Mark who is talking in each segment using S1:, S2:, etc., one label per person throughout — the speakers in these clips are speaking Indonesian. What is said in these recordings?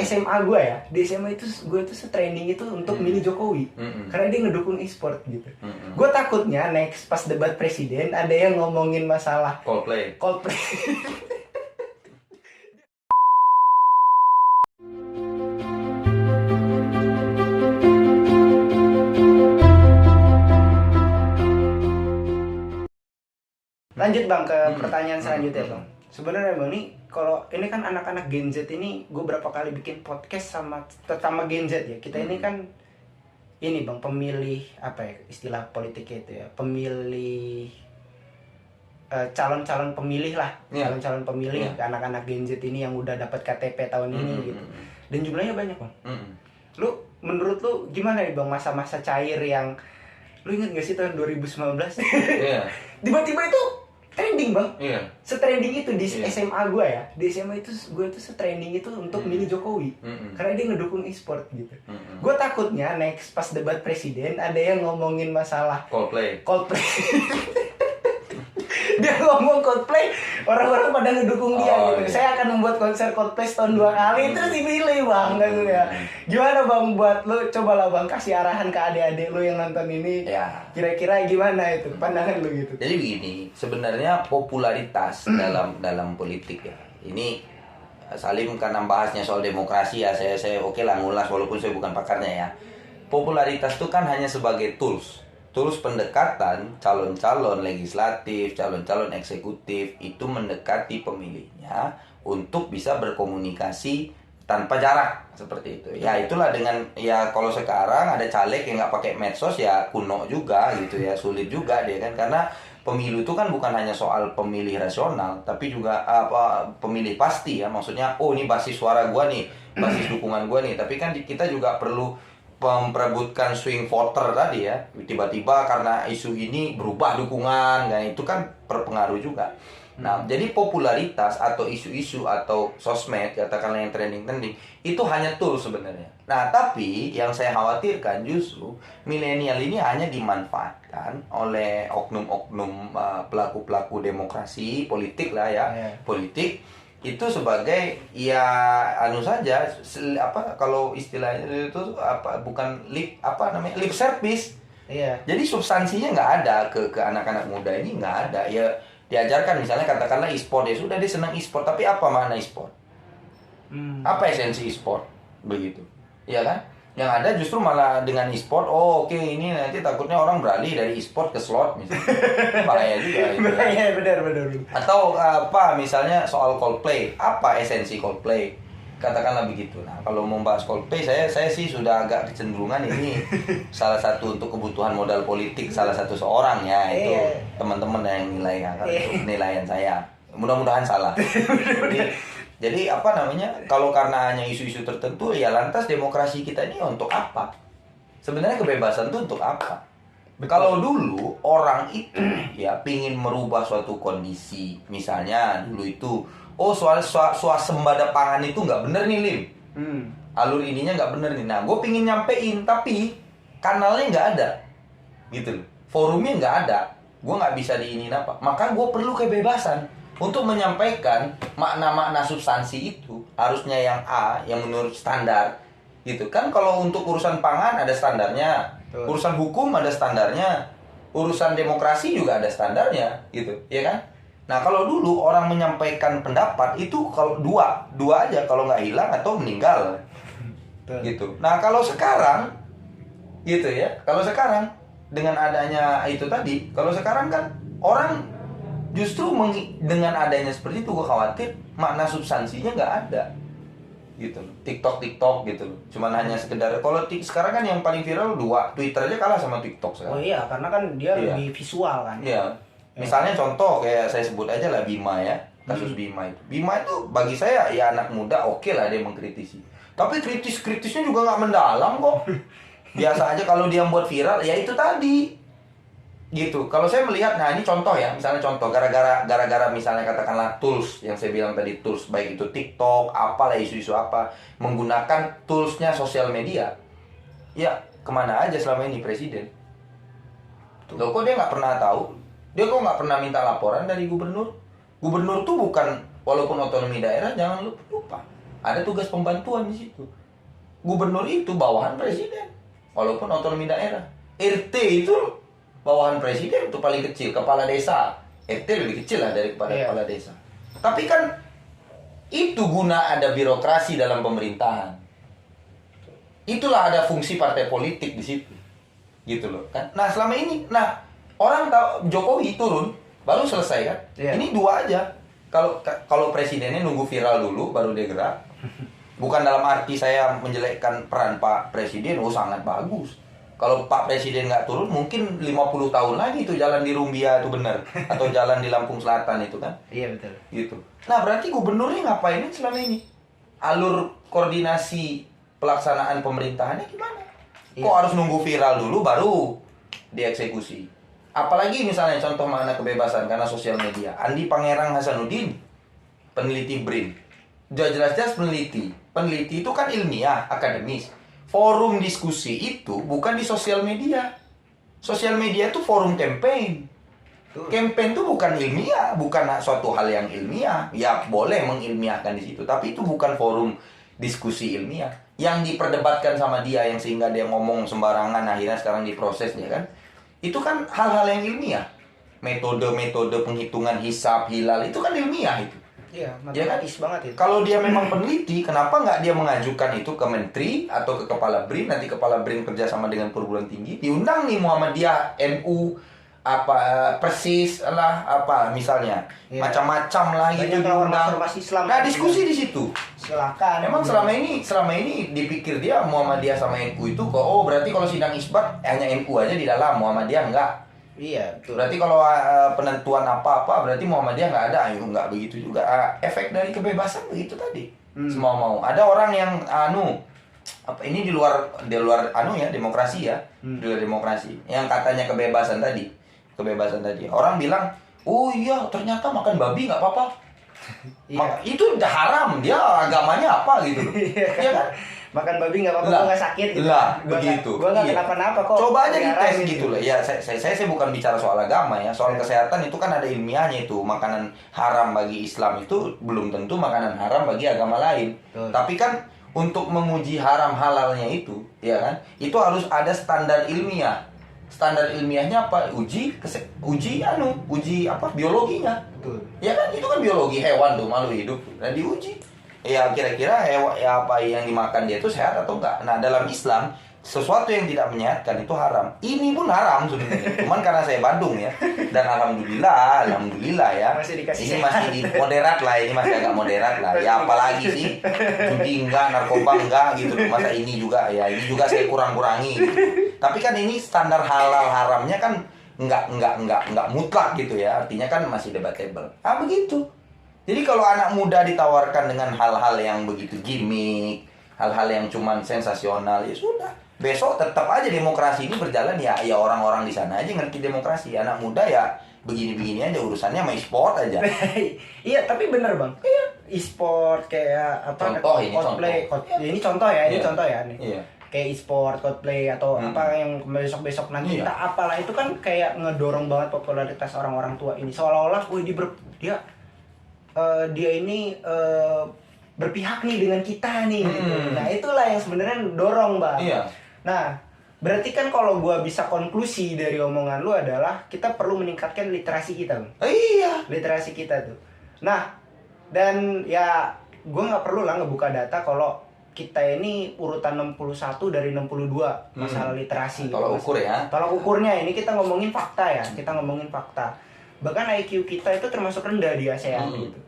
S1: SMA gue ya, di SMA itu gue tuh training itu untuk milih Jokowi karena dia ngedukung e-sport gitu. Gue takutnya next pas debat presiden ada yang ngomongin masalah
S2: Coldplay.
S1: Lanjut bang ke pertanyaan selanjutnya bang. Sebenarnya bang nih, kalau ini kan anak-anak Gen Z ini, gue berapa kali bikin podcast sama Gen Z ya. Kita ini kan ini bang pemilih apa ya istilah politiknya itu ya, pemilih calon-calon pemilih lah, calon-calon pemilih anak-anak Gen Z ini yang udah dapat KTP tahun ini gitu. Dan jumlahnya banyak bang. Lu menurut lu gimana nih bang masa-masa cair yang lu inget gak sih tahun 2019? Tiba-tiba itu trending bang. Setrending itu di SMA gue ya, di SMA itu gue tuh setrending itu untuk milih Jokowi karena dia ngedukung e-sport gitu. Gue takutnya next pas debat presiden ada yang ngomongin masalah
S2: Coldplay.
S1: Dia ngomong Coldplay, orang-orang pada ngedukung dia gitu. Saya akan membuat konser Coldplay setahun 2 kali, terus dipilih bang gitu ya. Gimana bang buat lu, cobalah bang kasih arahan ke adik-adik lu yang nonton ini, kira-kira gimana itu pandangan lu gitu.
S2: Jadi begini, sebenarnya popularitas dalam politik ya, ini Salim karena bahasnya soal demokrasi ya, saya oke lah ngulas walaupun saya bukan pakarnya ya. Popularitas itu kan hanya sebagai tools pendekatan calon-calon legislatif, calon-calon eksekutif itu mendekati pemilihnya untuk bisa berkomunikasi tanpa jarak seperti itu. Ya itulah dengan ya kalau sekarang ada caleg yang nggak pakai medsos ya kuno juga gitu ya, sulit juga dia kan, karena pemilu itu kan bukan hanya soal pemilih rasional tapi juga pemilih pasti ya, maksudnya ini basis suara gua nih, basis dukungan gua nih, tapi kan kita juga perlu memperebutkan swing voter tadi ya, tiba-tiba karena isu ini berubah dukungan, nah itu kan berpengaruh juga. Nah, jadi popularitas atau isu-isu atau sosmed, katakanlah yang trending itu hanya tool sebenarnya. Nah, tapi yang saya khawatirkan justru milenial ini hanya dimanfaatkan oleh oknum-oknum pelaku-pelaku demokrasi politik lah ya, politik itu sebagai ya saja kalau istilahnya itu bukan lip service. Jadi substansinya nggak ada ke anak-anak muda ini, nggak ada ya. Diajarkan misalnya katakanlah e-sport, ya sudah dia senang e-sport, tapi apa makna e-sport? Apa esensi e-sport? Begitu, ya kan? Yang ada justru malah dengan e-sport, ini nanti takutnya orang beralih dari e-sport ke slot misalnya. Bahaya juga itu.
S1: Bahaya, benar.
S2: Atau misalnya soal Coldplay, apa esensi Coldplay? Katakanlah begitu. Nah, kalau mau bahas Coldplay, saya sih sudah agak kecenderungan ini salah satu untuk kebutuhan modal politik salah satu seorang ya, itu teman-teman yang nilai penilaian saya. Mudah-mudahan salah. Jadi kalau karena hanya isu-isu tertentu ya lantas demokrasi kita ini untuk apa? Sebenarnya kebebasan itu untuk apa? Kalau dulu orang itu ya pingin merubah suatu kondisi, misalnya dulu itu soal swasembada pangan itu nggak bener nih Lim, alur ininya nggak bener nih. Nah, gue pingin nyampein tapi kanalnya nggak ada, gitu, forumnya nggak ada, gue nggak bisa diinin apa. Maka gue perlu kebebasan untuk menyampaikan makna-makna substansi itu. Harusnya yang yang menurut standar, gitu kan. Kalau untuk urusan pangan ada standarnya, urusan hukum ada standarnya, urusan demokrasi juga ada standarnya, gitu, ya kan? Nah, kalau dulu orang menyampaikan pendapat itu kalau dua aja, kalau nggak hilang atau meninggal, gitu. Nah, kalau sekarang, gitu ya, kalau sekarang dengan adanya itu tadi, kalau sekarang kan orang justru dengan adanya seperti itu, gue khawatir makna substansinya nggak ada, gitu. TikTok gitu, cuman hanya sekedar. Kalau sekarang kan yang paling viral Twitter aja kalah sama TikTok sekarang.
S1: Karena kan dia lebih visual kan.
S2: Misalnya contoh kayak saya sebut aja lah Bima ya, kasus Bima itu. Bima itu bagi saya ya anak muda, oke lah dia mengkritisi. Tapi kritisnya juga nggak mendalam kok. Biasa aja. Kalau dia buat viral ya itu tadi, gitu. Kalau saya melihat, nah ini contoh ya, misalnya contoh gara-gara misalnya katakanlah tools yang saya bilang tadi, tools baik itu TikTok, apalah isu-isu apa, menggunakan toolsnya sosial media. Ya kemana aja selama ini presiden? Loh, kok dia nggak pernah tahu? Dia kok nggak pernah minta laporan dari gubernur? Gubernur tuh bukan, walaupun otonomi daerah, jangan lupa, ada tugas pembantuan di situ. Gubernur itu bawahan presiden, walaupun otonomi daerah. RT itu bawahan presiden, itu paling kecil. Kepala desa, RT lebih kecil lah dari kepala desa. Tapi kan itu guna ada birokrasi dalam pemerintahan. Itulah ada fungsi partai politik di situ, gitu loh kan. Nah selama ini, orang tahu Jokowi turun baru selesai kan. Ini dua aja. Kalau presidennya nunggu viral dulu baru dia gerak. Bukan dalam arti saya menjelekkan peran Pak Presiden, sangat bagus. Kalau Pak Presiden nggak turun, mungkin 50 tahun lagi itu jalan di Rumbia itu benar. Atau jalan di Lampung Selatan itu kan.
S1: Iya betul.
S2: Gitu. Nah berarti gubernurnya ngapain selama ini? Alur koordinasi pelaksanaan pemerintahannya gimana? Kok harus nunggu viral dulu baru dieksekusi? Apalagi misalnya contoh mana kebebasan karena sosial media. Andi Pangerang Hasanuddin, peneliti BRIN. Jelas-jelas peneliti. Peneliti itu kan ilmiah, akademis. Forum diskusi itu bukan di sosial media. Sosial media itu forum campaign. Campaign itu bukan ilmiah, bukan suatu hal yang ilmiah. Ya boleh mengilmiahkan di situ, tapi itu bukan forum diskusi ilmiah. Yang diperdebatkan sama dia, yang sehingga dia ngomong sembarangan, akhirnya sekarang diproses dia kan. Itu kan hal-hal yang ilmiah. Metode-metode penghitungan hisab, hilal, itu kan ilmiah itu.
S1: Iya, matematis banget itu.
S2: Kalau dia memang peneliti, kenapa nggak dia mengajukan itu ke menteri atau ke kepala BRIN, nanti kepala BRIN kerjasama dengan perguruan tinggi, diundang nih Muhammadiyah, NU, Persis lah, misalnya macam-macam lah gitu diundang. Nah diskusi di situ.
S1: Silakan.
S2: Emang selama ini dipikir dia Muhammadiyah sama NU itu kok, berarti kalau sidang isbat hanya NU aja di dalam, Muhammadiyah enggak.
S1: Iya, betul.
S2: Berarti kalau penentuan apa-apa berarti Muhammadiyah nggak ada. Enggak begitu juga. Efek dari kebebasan begitu tadi. Semua mau. Ada orang yang ini di luar demokrasi ya. Di luar demokrasi. Yang katanya kebebasan tadi. Orang bilang, "Oh iya, ternyata makan babi nggak apa-apa." Itu udah haram. Dia agamanya apa gitu loh. Iya kan?
S1: Makan babi nggak apa-apa, nggak sakit gitu.
S2: Begitu.
S1: Gue nggak kenapa-napa kok.
S2: Coba aja dites gitu loh. Ya, saya bukan bicara soal agama ya. Soal kesehatan itu kan ada ilmiahnya itu. Makanan haram bagi Islam itu belum tentu makanan haram bagi agama lain. Tapi kan untuk menguji haram halalnya itu, ya kan? Itu harus ada standar ilmiah. Standar ilmiahnya apa? Uji biologinya.
S1: Betul.
S2: Ya kan itu kan biologi hewan tuh, makhluk hidup. Dan diuji. Ya kira-kira apa yang dimakan dia itu sehat atau enggak. Nah dalam Islam sesuatu yang tidak menyehatkan itu haram. Ini pun haram sebenarnya. Cuman karena saya Bandung ya. Dan alhamdulillah ya. Ini masih di moderat lah. Ini masih agak moderat lah. Ya apalagi sih judi enggak, narkoba enggak gitu loh. Masa ini juga ya. Ini juga saya kurang-kurangi gitu. Tapi kan ini standar halal haramnya kan enggak mutlak gitu ya. Artinya kan masih debatable. Begitu. Jadi kalau anak muda ditawarkan dengan hal-hal yang begitu gimmick, hal-hal yang cuman sensasional, ya sudah. Besok tetap aja demokrasi ini berjalan ya orang-orang di sana aja ngerti demokrasi. Anak muda ya begini-begini aja urusannya sama e-sport aja.
S1: Iya, tapi bener Bang. Iya, e-sport kayak
S2: contoh.
S1: Ini contoh ya, nih.
S2: Iya.
S1: Kayak e-sport, cosplay atau apa yang besok-besok nanti kita apalah itu kan kayak ngedorong banget popularitas orang-orang tua ini. Seolah-olah dia ini berpihak nih dengan kita nih gitu. Nah itulah yang sebenarnya dorong Bang.
S2: Iya.
S1: Nah berarti kan kalau gua bisa konklusi dari omongan lu adalah kita perlu meningkatkan literasi kita Bang.
S2: Iya.
S1: Literasi kita tuh. Nah dan ya gua nggak perlu lah ngebuka data kalau kita ini urutan 61 dari 62 masalah literasi.
S2: Tolak ukur ya.
S1: Tolak ukurnya ini kita ngomongin fakta ya. Bahkan IQ kita itu termasuk rendah di ASEAN gitu.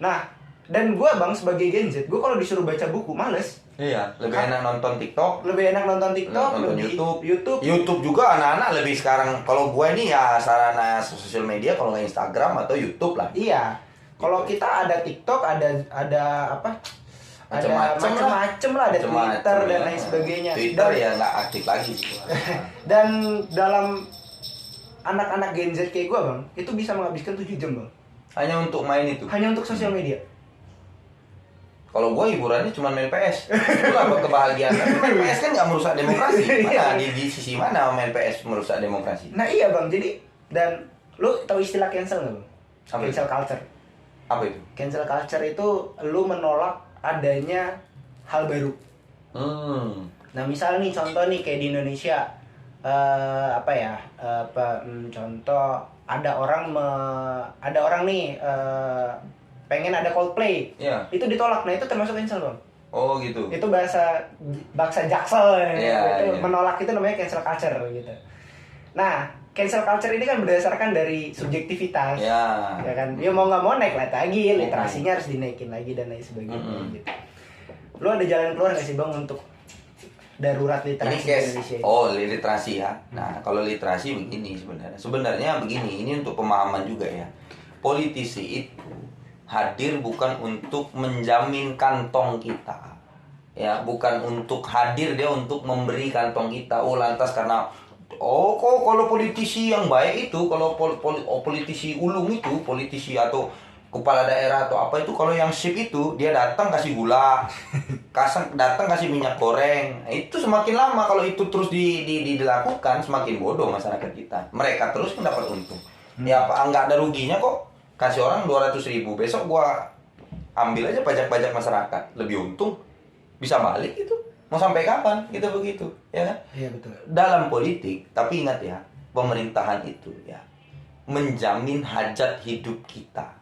S1: Nah, dan gue Bang sebagai Gen Z, gue kalau disuruh baca buku males.
S2: Iya, lebih enak nonton TikTok.
S1: Nonton YouTube.
S2: YouTube juga anak-anak lebih sekarang. Kalau gue ini ya sarana sosial media kalau nggak Instagram atau YouTube lah.
S1: Iya. Kalau kita ada TikTok, ada macam-macam lah, ada Twitter dan lain sebagainya.
S2: Twitter ya nggak aktif lagi sih.
S1: Dan dalam anak-anak Gen Z kayak gue Bang, itu bisa menghabiskan 7 jam Bang.
S2: Hanya untuk main itu?
S1: Hanya untuk sosial media.
S2: Kalau gue hiburannya cuma main PS. Itulah kebahagiaan. Main PS kan nggak merusak demokrasi. Mana di sisi mana main PS merusak demokrasi?
S1: Nah iya Bang, jadi dan lu tahu istilah cancel nggak Bang? Cancel culture.
S2: Apa itu?
S1: Cancel culture itu lu menolak adanya hal baru. Nah misal nih contoh nih kayak di Indonesia, contoh ada orang nih pengen ada Coldplay, itu ditolak. Nah itu termasuk cancel bang.
S2: Oh gitu.
S1: Itu bahasa Jaksel itu
S2: iya.
S1: menolak, itu namanya cancel culture gitu. Nah cancel culture ini kan berdasarkan dari subjektivitas, ya kan. Ya mau nggak mau naik lagi, literasinya harus dinaikin lagi dan lain sebagainya gitu. Lu ada jalan keluar nggak sih bang untuk darurat literasi di Indonesia ini?
S2: Oh literasi ya. Nah kalau literasi begini sebenarnya begini, ini untuk pemahaman juga ya. Politisi itu hadir bukan untuk menjamin kantong kita, ya, bukan untuk hadir dia untuk memberi kantong kita. Oh lantas karena kalau politisi yang baik itu, kalau politisi ulung itu, politisi atau kepala daerah atau apa itu, kalau yang sip itu dia datang kasih gula, datang kasih minyak goreng. Itu semakin lama kalau itu terus dilakukan, semakin bodoh masyarakat kita. Mereka terus mendapat untung. Ya nggak ada ruginya kok. Kasih orang 200.000, besok gua ambil aja pajak-pajak masyarakat, lebih untung, bisa balik itu. Mau sampai kapan kita begitu, ya kan?
S1: Iya betul.
S2: Dalam politik, tapi ingat ya, pemerintahan itu ya menjamin hajat hidup kita.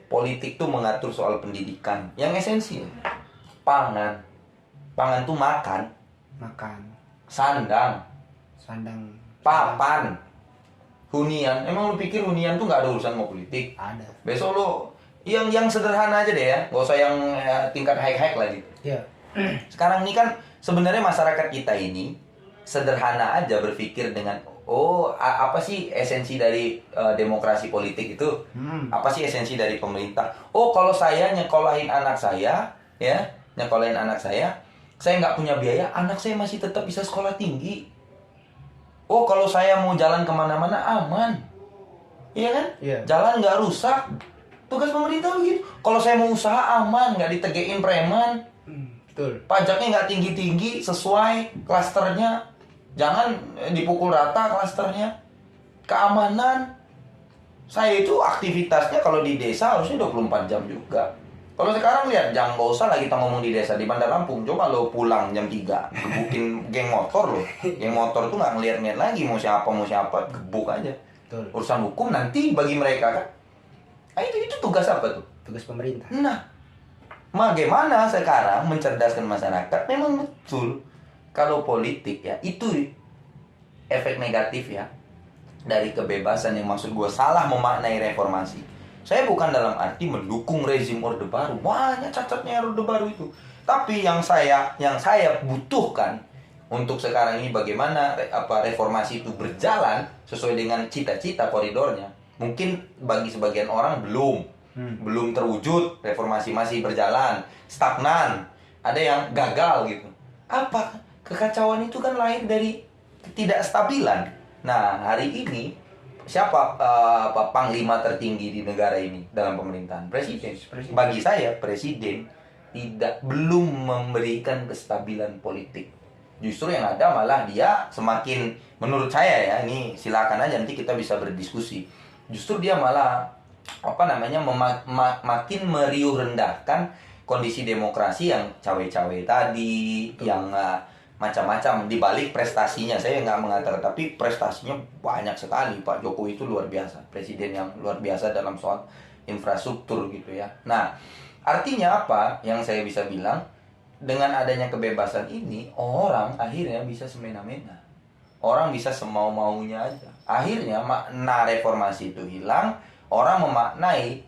S2: Politik tuh mengatur soal pendidikan, yang esensi, pangan tuh makan, sandang, papan, hunian. Emang lu pikir hunian tuh nggak ada urusan sama politik?
S1: Ada.
S2: Besok lu yang sederhana aja deh ya, nggak usah yang tingkat high lagi.
S1: Iya.
S2: Sekarang ini kan sebenarnya masyarakat kita ini sederhana aja berpikir dengan apa sih esensi dari demokrasi politik itu? Apa sih esensi dari pemerintah? Kalau saya nyekolahin anak saya, saya nggak punya biaya, anak saya masih tetap bisa sekolah tinggi. Kalau saya mau jalan kemana-mana aman, iya kan?
S1: Iya.
S2: Jalan nggak rusak. Tugas pemerintah begitu. Kalau saya mau usaha aman, nggak ditegein preman.
S1: Betul.
S2: Pajaknya nggak tinggi-tinggi, sesuai klasternya. Jangan dipukul rata klasternya. Keamanan. Saya itu aktivitasnya kalau di desa harusnya 24 jam juga. Kalau sekarang lihat, jangan nggak usah lah kita ngomong di desa, di Bandar Lampung. Coba lo pulang jam 3, gebukin geng motor lo. Geng motor tuh nggak ngeliat-ngeliat lagi mau siapa, gebuk aja.
S1: Betul.
S2: Urusan hukum nanti bagi mereka kan. Itu tugas apa tuh?
S1: Tugas pemerintah.
S2: Nah, bagaimana sekarang mencerdaskan masyarakat? Memang betul. Kalau politik ya, itu efek negatif ya dari kebebasan, yang maksud gue salah memaknai reformasi. Saya bukan dalam arti mendukung rezim Orde Baru. Banyak cacatnya Orde Baru itu. Tapi yang saya butuhkan untuk sekarang ini bagaimana reformasi itu berjalan sesuai dengan cita-cita koridornya. Mungkin bagi sebagian orang belum terwujud, reformasi masih berjalan, stagnan, ada yang gagal gitu. Apa? Kekacauan itu kan lahir dari ketidakstabilan. Nah, hari ini siapa panglima tertinggi di negara ini dalam pemerintahan? Presiden. Bagi saya presiden belum memberikan kestabilan politik. Justru yang ada malah dia semakin, menurut saya ya, ini silakan aja nanti kita bisa berdiskusi. Justru dia malah makin meriuh rendahkan kondisi demokrasi yang cawe-cawe tadi, yang macam-macam. Di balik prestasinya saya nggak mengatakan, tapi prestasinya banyak sekali. Pak Jokowi itu luar biasa, presiden yang luar biasa dalam soal infrastruktur gitu ya. Nah, artinya apa yang saya bisa bilang, dengan adanya kebebasan ini orang akhirnya bisa semena-mena, orang bisa semau-maunya aja. Akhirnya makna reformasi itu hilang. Orang memaknai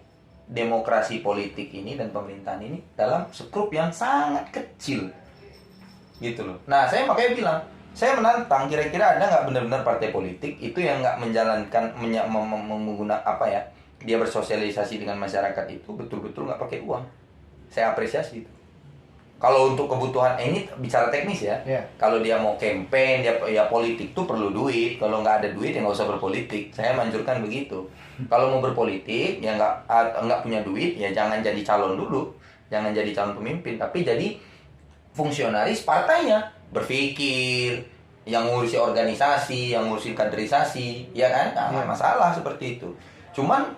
S2: demokrasi politik ini dan pemerintahan ini dalam skrup yang sangat kecil gitu loh. Nah, saya makanya bilang, saya menantang, kira-kira ada nggak benar-benar partai politik itu yang nggak menjalankan menggunakan dia bersosialisasi dengan masyarakat itu betul-betul nggak pakai uang. Saya apresiasi itu. Kalau untuk kebutuhan ini bicara teknis ya. Kalau dia mau campaign, dia politik tuh perlu duit. Kalau nggak ada duit ya nggak usah berpolitik. Saya manjurkan begitu. Kalau mau berpolitik ya nggak punya duit ya jangan jadi calon dulu, jangan jadi calon pemimpin, tapi jadi fungsionaris partainya, berpikir, yang ngurusi organisasi, yang ngurusi kaderisasi, ya kan? Nah, masalah seperti itu. Cuman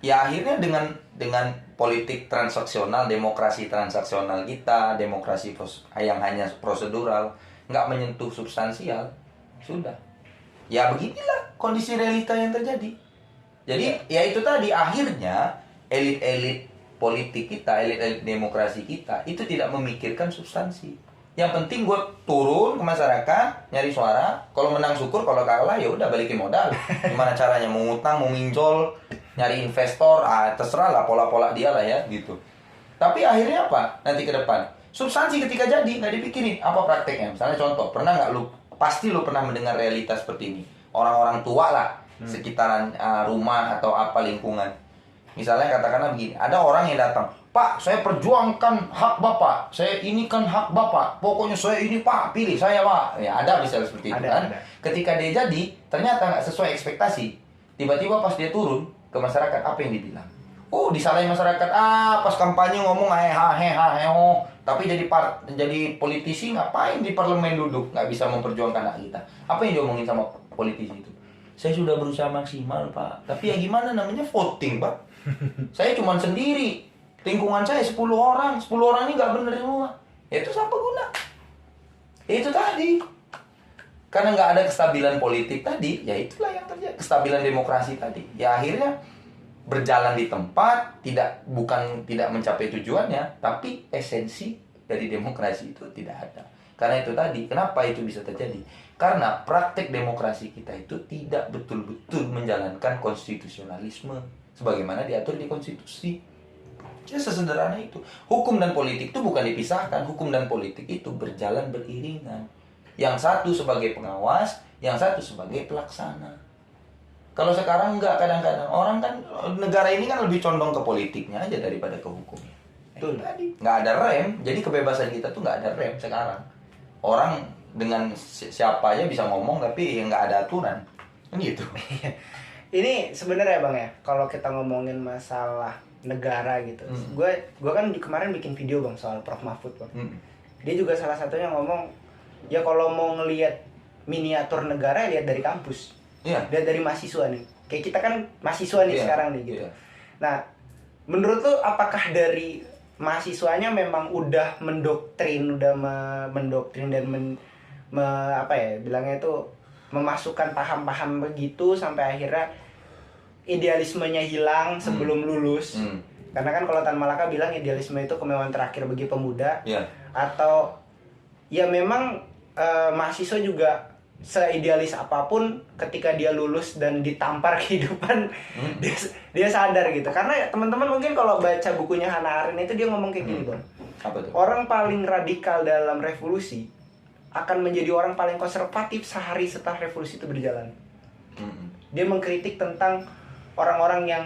S2: ya akhirnya dengan politik transaksional, demokrasi transaksional kita, demokrasi yang hanya prosedural, nggak menyentuh substansial, sudah. Ya beginilah kondisi realita yang terjadi. Jadi ya itu tadi, akhirnya elit-elit politik kita, elit-elit demokrasi kita itu tidak memikirkan substansi. Yang penting gue turun ke masyarakat, nyari suara. Kalau menang syukur, kalau kalah ya udah balikin modal. Gimana caranya, mau ngutang, mau nginjol, nyari investor, terserah lah, pola-pola dia lah ya gitu. Tapi akhirnya apa nanti ke depan? Substansi ketika jadi nggak dipikirin. Apa prakteknya? Misalnya contoh, pernah nggak lu, pasti lu pernah mendengar realitas seperti ini. Orang-orang tua lah, sekitaran rumah atau apa lingkungan. Misalnya katakanlah begini, ada orang yang datang, Pak, saya perjuangkan hak Bapak, saya ini kan hak Bapak, pokoknya saya ini Pak, pilih saya Pak. Ya ada misalnya seperti itu kan.
S1: Ada.
S2: Ketika dia jadi, ternyata nggak sesuai ekspektasi. Tiba-tiba pas dia turun ke masyarakat, apa yang dibilang? Oh, disalahin masyarakat, pas kampanye ngomong tapi jadi politisi ngapain di parlemen duduk, nggak bisa memperjuangkan hak kita. Apa yang diomongin sama politisi itu? Saya sudah berusaha maksimal Pak, tapi ya gimana, namanya voting Pak. Saya cuma sendiri, lingkungan saya 10 orang ini nggak bener semua. Itu apa guna? Itu tadi, karena nggak ada kestabilan politik tadi, ya itulah yang terjadi, kestabilan demokrasi tadi. Ya akhirnya berjalan di tempat, bukan tidak mencapai tujuannya, tapi esensi dari demokrasi itu tidak ada. Karena itu tadi, kenapa itu bisa terjadi? Karena praktek demokrasi kita itu tidak betul-betul menjalankan konstitusionalisme sebagaimana diatur di konstitusi. Ya sesederhana itu. Hukum dan politik itu bukan dipisahkan. Hukum dan politik itu berjalan beriringan. Yang satu sebagai pengawas, yang satu sebagai pelaksana. Kalau sekarang enggak, kadang-kadang orang kan, negara ini kan lebih condong ke politiknya aja daripada ke hukumnya. Itu tadi, nggak ada rem. Jadi kebebasan kita tuh nggak ada rem sekarang. Orang dengan siapa aja bisa ngomong, tapi nggak ada aturan. Kan gitu.
S1: Ini sebenarnya Bang ya, kalau kita ngomongin masalah negara gitu, gue kan kemarin bikin video Bang soal Prof Mahfud Bang. Dia juga salah satunya ngomong, ya kalau mau ngelihat miniatur negara, lihat dari kampus. Lihat dari mahasiswa nih. Kayak kita kan mahasiswa nih sekarang nih gitu. Nah, menurut lu apakah dari mahasiswanya memang udah mendoktrin dan bilangnya itu memasukkan paham-paham begitu sampai akhirnya idealismenya hilang sebelum lulus. Karena kan kalau Tan Malaka bilang idealisme itu kemewahan terakhir bagi pemuda. Atau ya memang mahasiswa juga seidealis apapun, ketika dia lulus dan ditampar kehidupan, dia sadar gitu. Karena teman-teman mungkin kalau baca bukunya Hannah Arendt itu, dia ngomong kayak gini Bang.
S2: Apa tuh?
S1: Orang paling radikal dalam revolusi akan menjadi orang paling konservatif sehari setelah revolusi itu berjalan. Dia mengkritik tentang orang-orang yang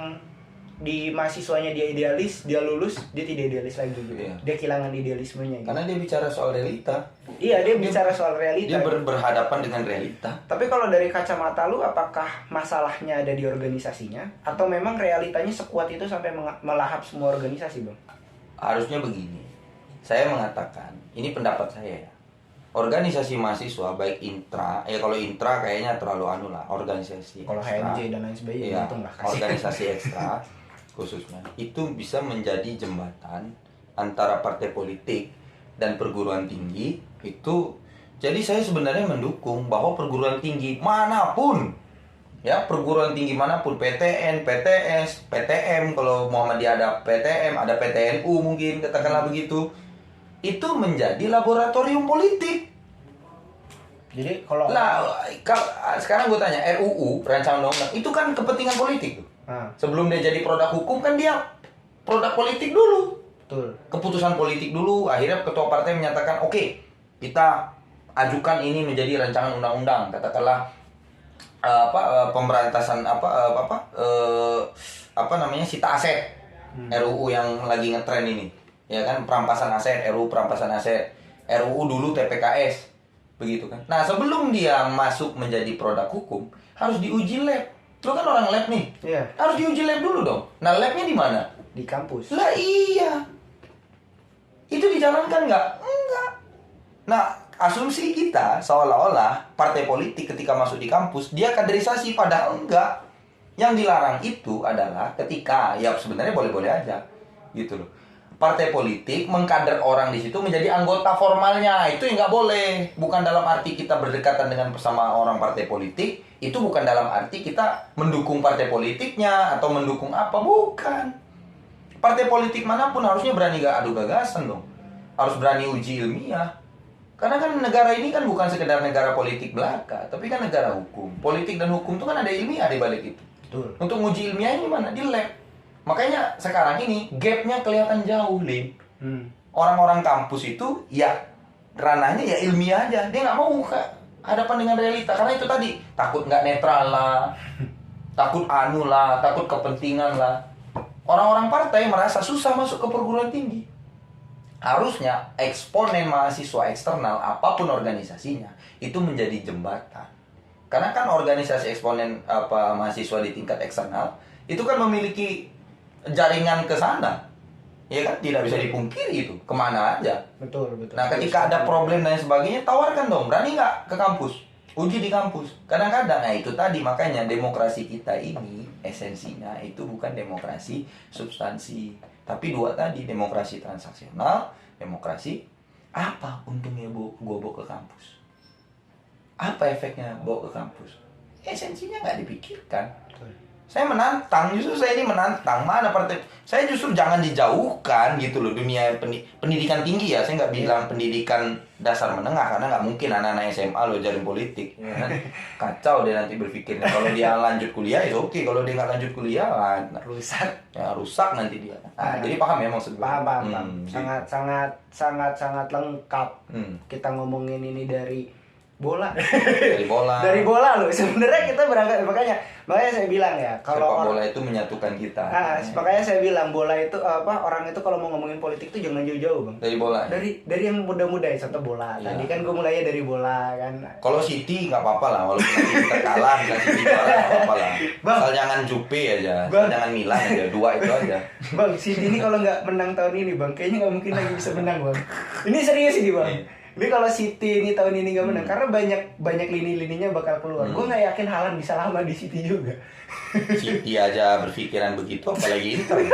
S1: di mahasiswanya dia idealis, dia lulus, dia tidak idealis lagi gitu. Dia kehilangan idealismenya gitu.
S2: Karena dia bicara soal realita.
S1: Iya, dia bicara soal realita.
S2: Dia berhadapan dengan realita.
S1: Tapi kalau dari kacamata lu, apakah masalahnya ada di organisasinya atau memang realitanya sekuat itu sampai melahap semua organisasi, Bang?
S2: Harusnya begini. Saya mengatakan, ini pendapat saya ya. Organisasi mahasiswa baik intra, kalau intra kayaknya terlalu organisasi.
S1: Kalau HMJ dan lain sebagainya itu enggak kasih.
S2: Organisasi ekstra khususnya itu bisa menjadi jembatan antara partai politik dan perguruan tinggi itu. Jadi saya sebenarnya mendukung bahwa perguruan tinggi manapun, ya perguruan tinggi manapun, PTN, PTS, PTM, kalau Muhammadiyah ada PTM, ada PTNU mungkin katakanlah begitu, itu menjadi laboratorium politik.
S1: Jadi kalau
S2: sekarang gue tanya, RUU rancangan undang-undang itu kan kepentingan politik tuh. Sebelum dia jadi produk hukum kan dia produk politik dulu.
S1: Betul. Keputusan
S2: politik dulu, akhirnya ketua partai menyatakan oke, kita ajukan ini menjadi rancangan undang-undang, katakanlah pemberantasan sita aset, RUU yang lagi ngetren ini. Ya kan, perampasan aset, RUU perampasan aset, RUU dulu TPKS, begitu kan. Nah, sebelum dia masuk menjadi produk hukum, harus diuji lab. Lu kan orang lab nih, harus diuji lab dulu dong. Nah, labnya di mana?
S1: Di kampus.
S2: Lah iya, itu dijalankan nggak? Enggak. Nah, asumsi kita seolah-olah partai politik ketika masuk di kampus dia kaderisasi, padahal enggak. Yang dilarang itu adalah ketika, ya sebenarnya boleh-boleh aja gitu loh, partai politik mengkader orang di situ menjadi anggota formalnya, itu yang nggak boleh. Bukan dalam arti kita berdekatan dengan bersama orang partai politik, itu bukan dalam arti kita mendukung partai politiknya atau mendukung apa, bukan. Partai politik manapun harusnya berani gak adu gagasan dong, harus berani uji ilmiah. Karena kan negara ini kan bukan sekedar negara politik belaka, tapi kan negara hukum. Politik dan hukum itu kan ada ilmiah di balik itu.
S1: Betul.
S2: Untuk uji ilmiah ini mana? Di lab. Makanya sekarang ini gapnya kelihatan jauh, Lin. Orang-orang kampus itu ya ranahnya ya ilmiah aja. Dia nggak mau hadapan dengan realita. Karena itu tadi, takut nggak netral lah, takut anu lah, takut kepentingan lah. Orang-orang partai merasa susah masuk ke perguruan tinggi. Harusnya eksponen mahasiswa eksternal apapun organisasinya itu menjadi jembatan. Karena kan organisasi eksponen mahasiswa di tingkat eksternal itu kan memiliki jaringan ke sana, ya kan, tidak bisa dipungkiri itu kemana aja.
S1: Betul.
S2: Nah, ketika ada problem dan sebagainya, tawarkan dong, berani nggak ke kampus, uji di kampus. Kadang-kadang, nah itu tadi, makanya demokrasi kita ini esensinya itu bukan demokrasi substansi, tapi dua tadi, demokrasi transaksional, demokrasi. Apa untungnya gue bawa ke kampus? Apa efeknya bawa ke kampus? Esensinya nggak dipikirkan. Saya menantang, justru saya ini menantang. Mana partai? Saya justru jangan dijauhkan gitu loh, dunia pendidikan tinggi ya. Saya nggak bilang pendidikan dasar menengah, karena nggak mungkin anak-anak SMA lo jalan politik, ya kan? Kacau dia nanti berpikirnya. Kalau dia lanjut kuliah ya oke, kalau dia nggak lanjut kuliah rusak nanti dia. Jadi paham ya maksud gue?
S1: Paham. Sangat lengkap. Kita ngomongin ini dari bola. Dari bola loh. Sebenarnya kita berangkat, makanya saya bilang ya, kalau
S2: bola itu menyatukan kita.
S1: Makanya saya bilang bola itu orang itu kalau mau ngomongin politik tuh jangan jauh-jauh, Bang.
S2: Dari bola.
S1: Dari yang muda-muda ya, contoh bola. Tadi kan gue mulainya dari bola kan.
S2: Kalau City nggak apa-apa lah, walaupun nanti kita kalah, nggak City juara nggak apa-apa lah. Asal jangan Jupe aja, jangan Milan aja, dua itu aja. Bang,
S1: City ini kalau nggak menang tahun ini, Bang, kayaknya nggak mungkin lagi bisa menang, Bang. Ini serius ini, Bang. Ini kalau City ini tahun ini nggak menang, karena banyak lini-lininya bakal keluar. Gue nggak yakin Haaland bisa lama di City juga.
S2: City aja berpikiran begitu, apalagi Inter.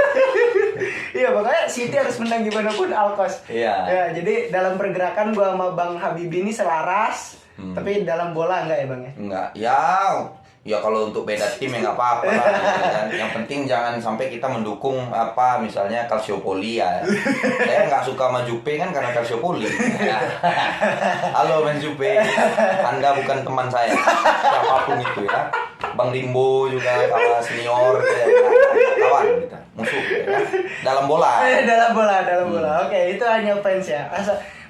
S1: Iya, makanya City harus menang gimana pun Alkos.
S2: Iya.
S1: Ya, jadi dalam pergerakan gue sama Bang Habibie ini selaras, tapi dalam bola enggak ya, Bang ya?
S2: Enggak, ya kalau untuk beda tim ya nggak apa-apa lah, gitu kan. Yang penting jangan sampai kita mendukung misalnya Calciopoli ya. Saya nggak suka sama Jupe kan karena Calciopoli. Halo Men Jupe, Anda bukan teman saya, siapapun itu ya. Bang Limbo juga kawan senior, kawan kita, musuh ya. Dalam bola.
S1: Dalam bola. Oke, itu hanya fans ya.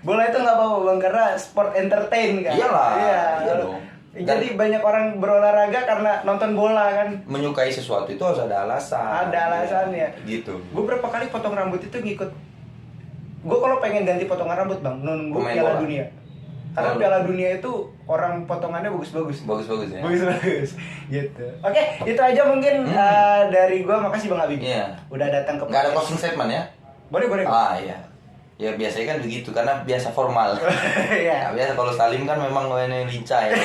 S1: Bola itu nggak apa-apa, Bang, karena sport entertain kan.
S2: Iyalah. Iya
S1: dong. Jadi banyak orang berolahraga karena nonton bola kan.
S2: Menyukai sesuatu itu harus ada alasan.
S1: Ada alasannya.
S2: Gitu.
S1: Gue berapa kali potong rambut itu ngikut. Gue kalau pengen ganti potongan rambut, Bang, nunggu Piala Dunia. Karena Piala Dunia itu orang potongannya bagus-bagus.
S2: Bagus-bagus ya.
S1: Bagus-bagus. Gitu. Oke, itu aja mungkin dari gue. Makasih Bang Habib.
S2: Iya.
S1: Udah datang ke.
S2: Nggak ada closing statement ya?
S1: Boleh.
S2: Iya. Ya biasanya kan begitu, karena biasa formal.
S1: Iya.
S2: Biasa kalau Salim kan memang lincah ya,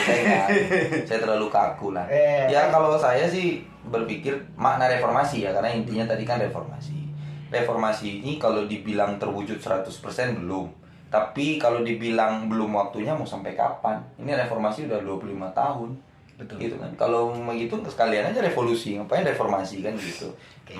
S2: saya terlalu kaku lah.
S1: Ya
S2: kalau saya sih berpikir makna reformasi ya, karena intinya tadi kan reformasi. Reformasi ini kalau dibilang terwujud 100% belum. Tapi kalau dibilang belum waktunya mau sampai kapan? Ini reformasi udah 25 tahun.
S1: Betul.
S2: Gitu kan. Kalau begitu sekalian aja revolusi, ngapain reformasi kan gitu.
S1: Okay.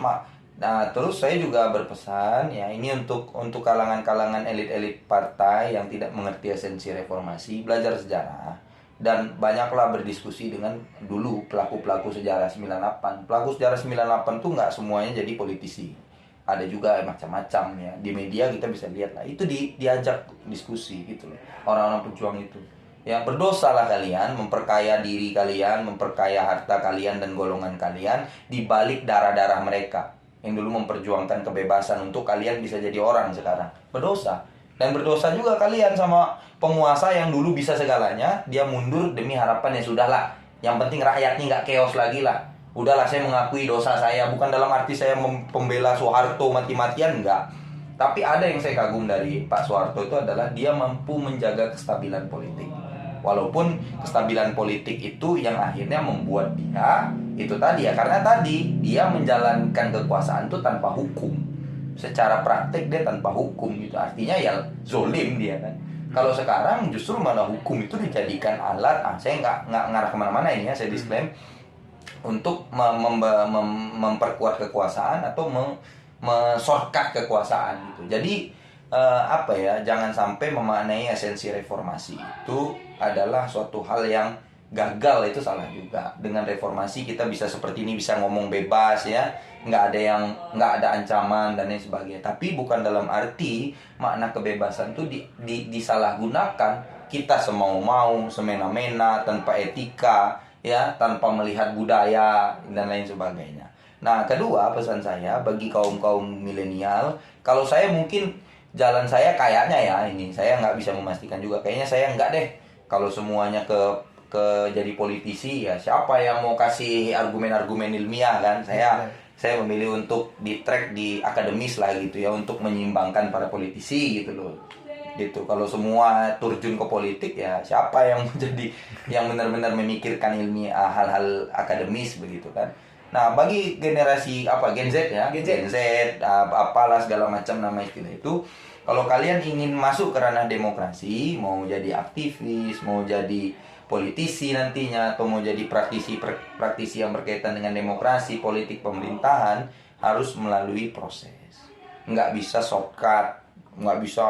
S2: Nah, terus saya juga berpesan ya, ini untuk kalangan-kalangan elit-elit partai yang tidak mengerti esensi reformasi, belajar sejarah dan banyaklah berdiskusi dengan dulu pelaku-pelaku sejarah 98. Pelaku sejarah 98 tuh nggak semuanya jadi politisi. Ada juga macam-macam ya. Di media kita bisa lihat lah. Itu diajak diskusi gitu loh. Orang-orang pejuang itu. Ya, berdosalah kalian memperkaya diri kalian, memperkaya harta kalian dan golongan kalian di balik darah-darah mereka yang dulu memperjuangkan kebebasan untuk kalian bisa jadi orang sekarang. Berdosa. Dan berdosa juga kalian sama penguasa yang dulu bisa segalanya, dia mundur demi harapan ya sudahlah. Yang penting rakyatnya nggak chaos lagi lah. Udahlah, saya mengakui dosa saya. Bukan dalam arti saya pembela Soeharto mati-matian, enggak. Tapi ada yang saya kagum dari Pak Soeharto itu adalah dia mampu menjaga kestabilan politik. Walaupun kestabilan politik itu yang akhirnya membuat dia itu tadi ya, karena tadi dia menjalankan kekuasaan itu tanpa hukum. Secara praktek dia tanpa hukum gitu. Artinya ya zolim dia kan. Kalau sekarang justru malah hukum itu dijadikan alat. Saya nggak ngarah kemana-mana ini ya, saya disclaim, untuk memperkuat kekuasaan atau shortcut kekuasaan gitu. Jadi apa ya, jangan sampai memaknai esensi reformasi itu adalah suatu hal yang gagal, itu salah juga. Dengan reformasi kita bisa seperti ini, bisa ngomong bebas ya, nggak ada ancaman dan lain sebagainya. Tapi bukan dalam arti makna kebebasan itu disalahgunakan, kita semau-mau, semena-mena, tanpa etika ya, tanpa melihat budaya dan lain sebagainya. Nah, kedua pesan saya bagi kaum milenial, kalau saya mungkin jalan saya kayaknya ya, ini saya nggak bisa memastikan juga, kayaknya saya nggak deh kalau semuanya ke jadi politisi ya. Siapa yang mau kasih argumen-argumen ilmiah kan? Saya memilih untuk di track di akademis lah gitu ya, untuk menyeimbangkan para politisi gitu loh. Gitu. Kalau semua terjun ke politik ya, siapa yang menjadi yang benar-benar memikirkan ilmiah, hal-hal akademis begitu kan? Nah, bagi generasi Gen Z ya, Gen Z apalah segala macam nama istilah itu, kalau kalian ingin masuk ke ranah demokrasi, mau jadi aktivis, mau jadi politisi nantinya, atau mau jadi praktisi yang berkaitan dengan demokrasi, politik, pemerintahan, harus melalui proses. Nggak bisa shortcut, nggak bisa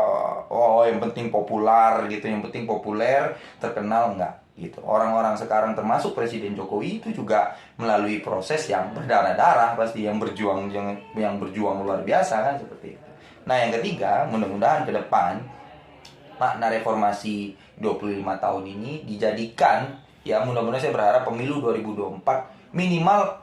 S2: yang penting populer gitu, yang penting populer, terkenal, nggak gitu. Orang-orang sekarang termasuk Presiden Jokowi itu juga melalui proses yang berdarah-darah pasti, yang berjuang luar biasa kan, seperti itu. Nah, yang ketiga, mudah-mudahan ke depan makna reformasi 25 tahun ini dijadikan ya, mudah-mudahan saya berharap pemilu 2024 minimal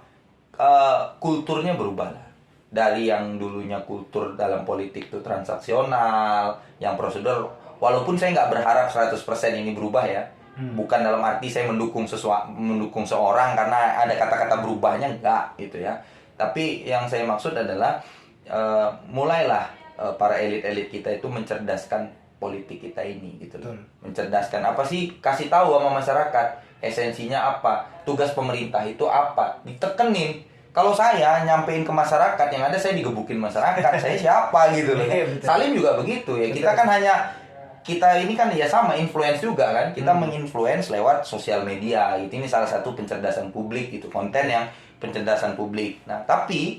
S2: kulturnya berubah lah. Dari yang dulunya kultur dalam politik itu transaksional, yang prosedur, walaupun saya nggak berharap 100% ini berubah ya. Bukan dalam arti saya mendukung seorang karena ada kata-kata berubahnya, enggak gitu ya. Tapi yang saya maksud adalah mulailah para elit-elit kita itu mencerdaskan politik kita ini gitu loh. Mencerdaskan apa sih? Kasih tahu sama masyarakat esensinya apa, tugas pemerintah itu apa, ditekenin. Kalau saya nyampein ke masyarakat, yang ada saya digebukin masyarakat, saya siapa gitu loh. Salim juga begitu ya. Kita ini kan ya sama, influence juga kan. Kita menginfluence lewat sosial media gitu. Ini salah satu pencerdasan publik gitu, konten yang pencerdasan publik. Nah, tapi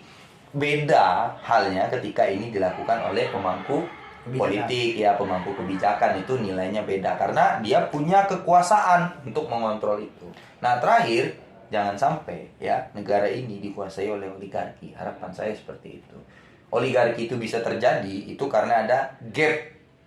S2: beda halnya ketika ini dilakukan oleh pemangku politik ya, pemangku kebijakan. Itu nilainya beda karena dia punya kekuasaan untuk mengontrol itu. Nah, terakhir, jangan sampai ya negara ini dikuasai oleh oligarki. Harapan saya seperti itu. Oligarki itu bisa terjadi itu karena ada gap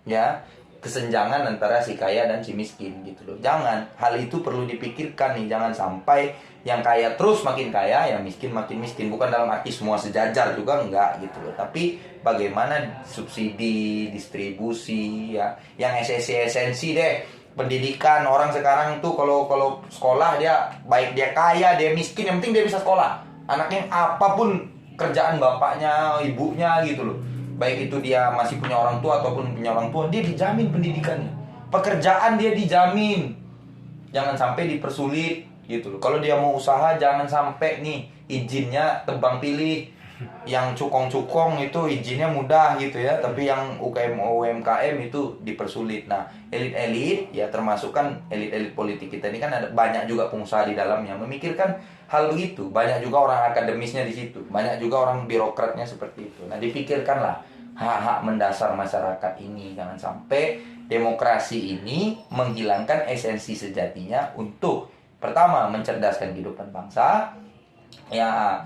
S2: ya, kesenjangan antara si kaya dan si miskin gitu loh. Jangan, hal itu perlu dipikirkan nih. Jangan sampai yang kaya terus makin kaya, yang miskin makin miskin. Bukan dalam arti semua sejajar juga, enggak gitu loh. Tapi bagaimana subsidi, distribusi ya, yang esensi deh. Pendidikan, orang sekarang tuh kalau sekolah, dia baik dia kaya, dia miskin, yang penting dia bisa sekolah. Anaknya apapun kerjaan bapaknya, ibunya gitu loh, baik itu dia masih punya orang tua ataupun punya orang tua, dia dijamin pendidikannya, pekerjaan dia dijamin. Jangan sampai dipersulit gitu loh. Kalau dia mau usaha, jangan sampai nih izinnya tebang pilih. Yang cukong-cukong itu izinnya mudah gitu ya, tapi yang UMKM itu dipersulit. Nah, elit-elit ya, termasuk kan elit-elit politik kita ini kan ada banyak juga pengusaha di dalamnya memikirkan hal begitu. Banyak juga orang akademisnya di situ, banyak juga orang birokratnya seperti itu. Nah, dipikirkanlah hak-hak mendasar masyarakat ini. Jangan sampai demokrasi ini menghilangkan esensi sejatinya untuk pertama mencerdaskan kehidupan bangsa ya,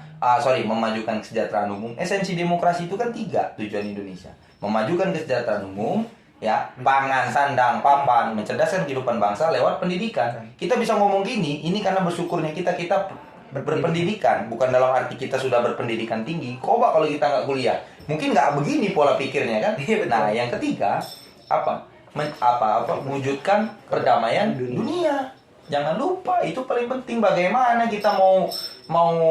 S2: memajukan kesejahteraan umum. Esensi demokrasi itu kan 3 tujuan Indonesia: memajukan kesejahteraan umum ya, pangan, sandang, papan, mencerdaskan kehidupan bangsa lewat pendidikan. Kita bisa ngomong gini, ini karena bersyukurnya kita berpendidikan. Bukan dalam arti kita sudah berpendidikan tinggi. Coba kalau kita nggak kuliah, mungkin nggak begini pola pikirnya kan. Nah, yang ketiga mewujudkan perdamaian dunia. Jangan lupa, itu paling penting. Bagaimana kita mau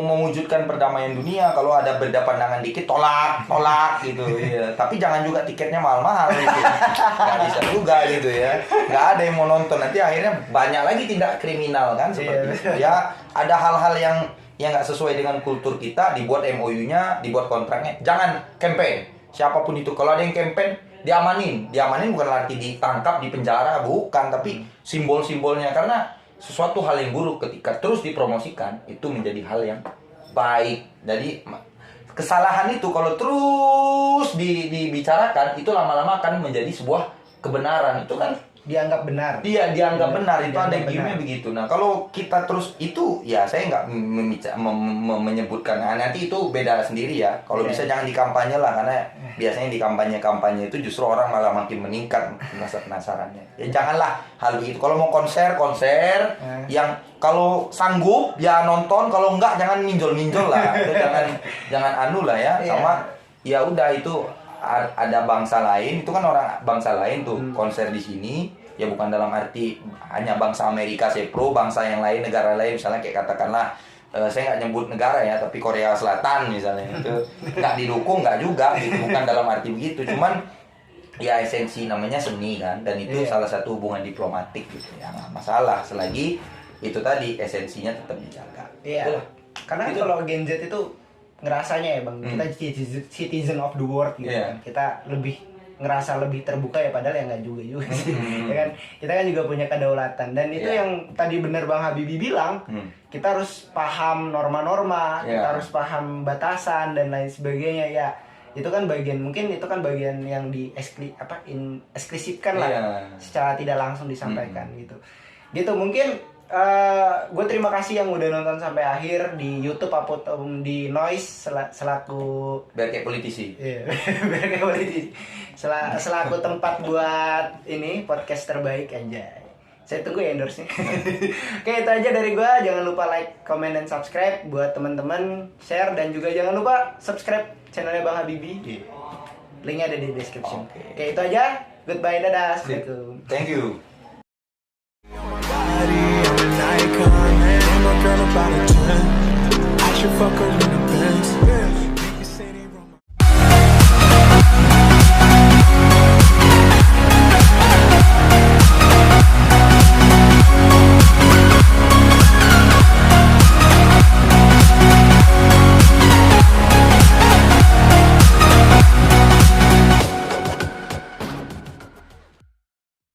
S2: mewujudkan perdamaian dunia kalau ada beda pandangan dikit tolak gitu ya. Tapi jangan juga tiketnya mahal-mahal gitu. Nggak bisa juga gitu ya. Nggak ada yang mau nonton, nanti akhirnya banyak lagi tindak kriminal kan seperti itu. Ya ada hal-hal yang nggak sesuai dengan kultur kita, dibuat MOU-nya, dibuat kontraknya. Jangan campaign. Siapapun itu, kalau ada yang campaign, diamanin bukan arti ditangkap, di penjara, bukan, tapi simbol-simbolnya. Karena sesuatu hal yang buruk ketika terus dipromosikan itu menjadi hal yang baik. Jadi kesalahan itu kalau terus dibicarakan itu lama-lama akan menjadi sebuah kebenaran. Itu kan
S1: dianggap benar.
S2: Iya, dianggap benar. Itu
S1: dianggap
S2: ada game-nya begitu. Nah, kalau kita terus itu, ya saya nggak menyebutkan. Nah, nanti itu beda sendiri ya. Kalau bisa jangan dikampanye lah, karena biasanya di kampanye itu justru orang malah makin meningkat penasarannya. Ya janganlah hal begitu. Kalau mau konser yang kalau sanggup ya nonton, kalau enggak jangan minjol lah. jangan anu lah ya. Sama ya udah itu. Ada bangsa lain, itu kan orang bangsa lain tuh konser di sini, ya bukan dalam arti hanya bangsa Amerika sepro, bangsa yang lain, negara lain, misalnya kayak katakanlah saya nggak nyebut negara ya, tapi Korea Selatan misalnya, itu nggak didukung, nggak juga gitu, bukan dalam arti begitu, cuman ya esensi namanya seni kan, dan itu salah satu hubungan diplomatik gitu ya, nggak masalah selagi itu tadi esensinya tetap dijaga.
S1: Iya. Karena gitu. Kalau Gen Z itu ngerasanya ya bang, kita citizen of the world gitu kan, kita ngerasa lebih terbuka ya, padahal ya nggak juga sih, ya kan, kita kan juga punya kedaulatan, dan itu yang tadi benar Bang Habibie bilang, kita harus paham norma-norma, kita harus paham batasan dan lain sebagainya ya. Itu kan bagian, mungkin itu kan bagian yang eksklusifkan lah, secara tidak langsung disampaikan gitu mungkin. Gue terima kasih yang udah nonton sampai akhir di YouTube ataupun di Noise selaku
S2: biar kayak politisi.
S1: Iya, biar kayak politisi. Selaku tempat buat ini podcast terbaik aja. Saya tunggu ya endorse-nya. Oke, itu aja dari gue. Jangan lupa like, comment, dan subscribe buat teman-teman, share, dan juga jangan lupa subscribe channelnya Bang Habibie. Linknya ada di description. Oke, itu aja. Goodbye, dadah. Assalamualaikum.
S2: Thank you.
S3: Icon, and my girl about a 10. I should fuck her in the